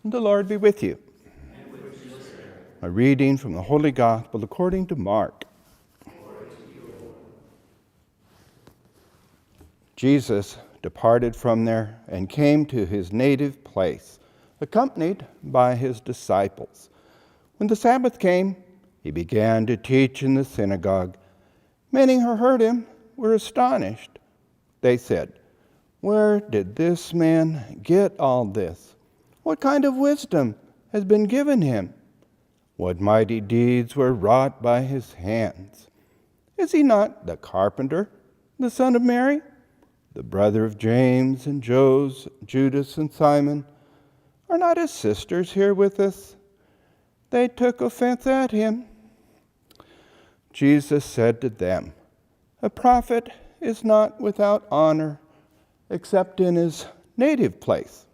The Lord be with you. And with your spirit. A reading from the Holy Gospel according to Mark. Glory to you, Lord. Jesus departed from there and came to his native place, accompanied by his disciples. When the Sabbath came, he began to teach in the synagogue. Many who heard him were astonished. They said, "Where did this man get all this? What kind of wisdom has been given him? What mighty deeds were wrought by his hands? Is he not the carpenter, the son of Mary, the brother of James and Judas and Simon? Are not his sisters here with us?" They took offense at him. Jesus said to them, "A prophet is not without honor except in his native place,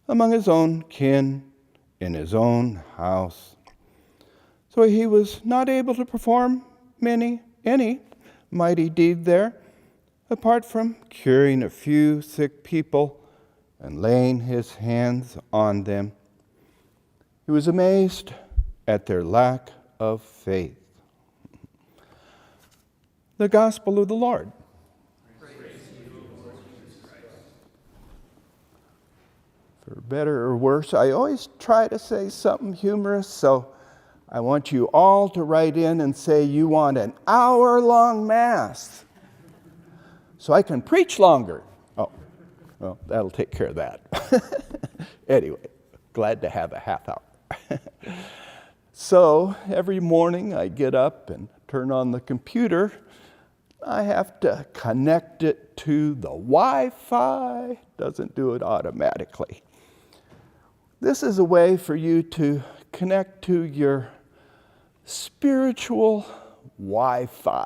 among his own kin, in his own house." So he was not able to perform any mighty deed there, apart from curing a few sick people and laying his hands on them. He was amazed at their lack of faith. The Gospel of the Lord. For better or worse, I always try to say something humorous, so I want you all to write in and say you want an hour-long Mass so I can preach longer. Oh, well, that'll take care of that. Anyway, glad to have a half hour. So every morning I get up and turn on the computer. I have to connect it to the Wi-Fi. Doesn't do it automatically. This is a way for you to connect to your spiritual Wi-Fi.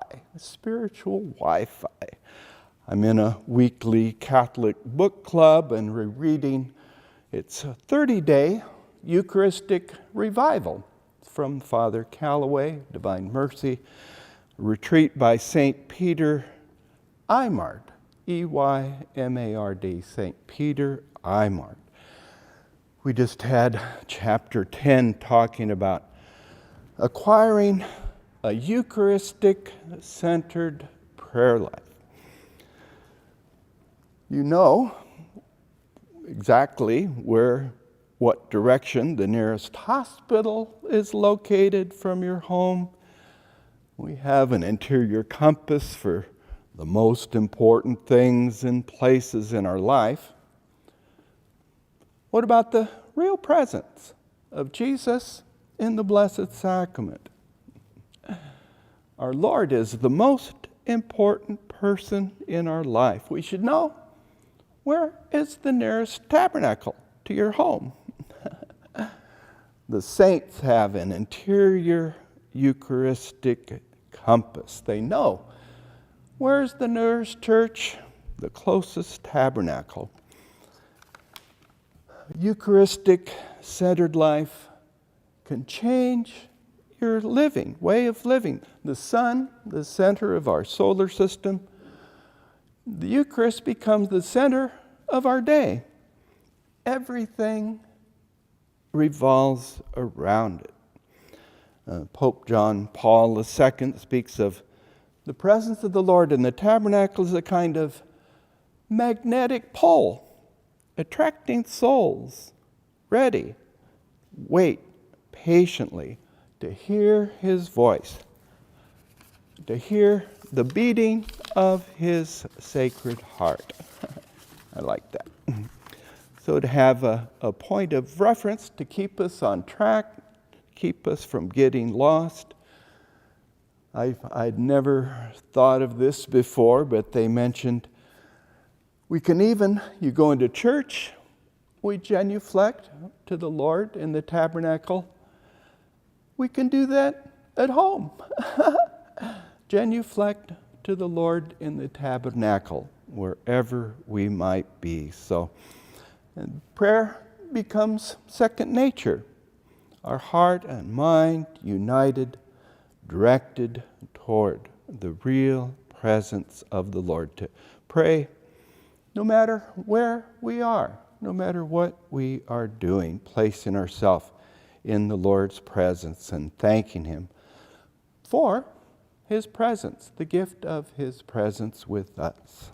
I'm in a weekly Catholic book club and we're reading. It's a 30-day Eucharistic revival from Father Calloway, Divine Mercy, a retreat by St. Peter Eymard, E-Y-M-A-R-D, St. Peter Eymard. We just had chapter 10 talking about acquiring a Eucharistic-centered prayer life. You know exactly what direction the nearest hospital is located from your home. We have an interior compass for the most important things and places in our life. What about the real presence of Jesus in the Blessed Sacrament? Our Lord is the most important person in our life. We should know, where is the nearest tabernacle to your home? The saints have an interior Eucharistic compass. They know, where's the nearest church, the closest tabernacle? Eucharistic-centered life can change your way of living. The sun, the center of our solar system, the Eucharist becomes the center of our day. Everything revolves around it. Pope John Paul II speaks of the presence of the Lord in the tabernacle as a kind of magnetic pole, attracting souls, ready, wait patiently to hear his voice, to hear the beating of his sacred heart. I like that. So to have a point of reference to keep us on track, keep us from getting lost. I'd never thought of this before, but they mentioned we can you go into church, we genuflect to the Lord in the tabernacle. We can do that at home. Genuflect to the Lord in the tabernacle, wherever we might be. So prayer becomes second nature. Our heart and mind united, directed toward the real presence of the Lord. To pray no matter where we are, no matter what we are doing, placing ourselves in the Lord's presence and thanking Him for His presence, the gift of His presence with us.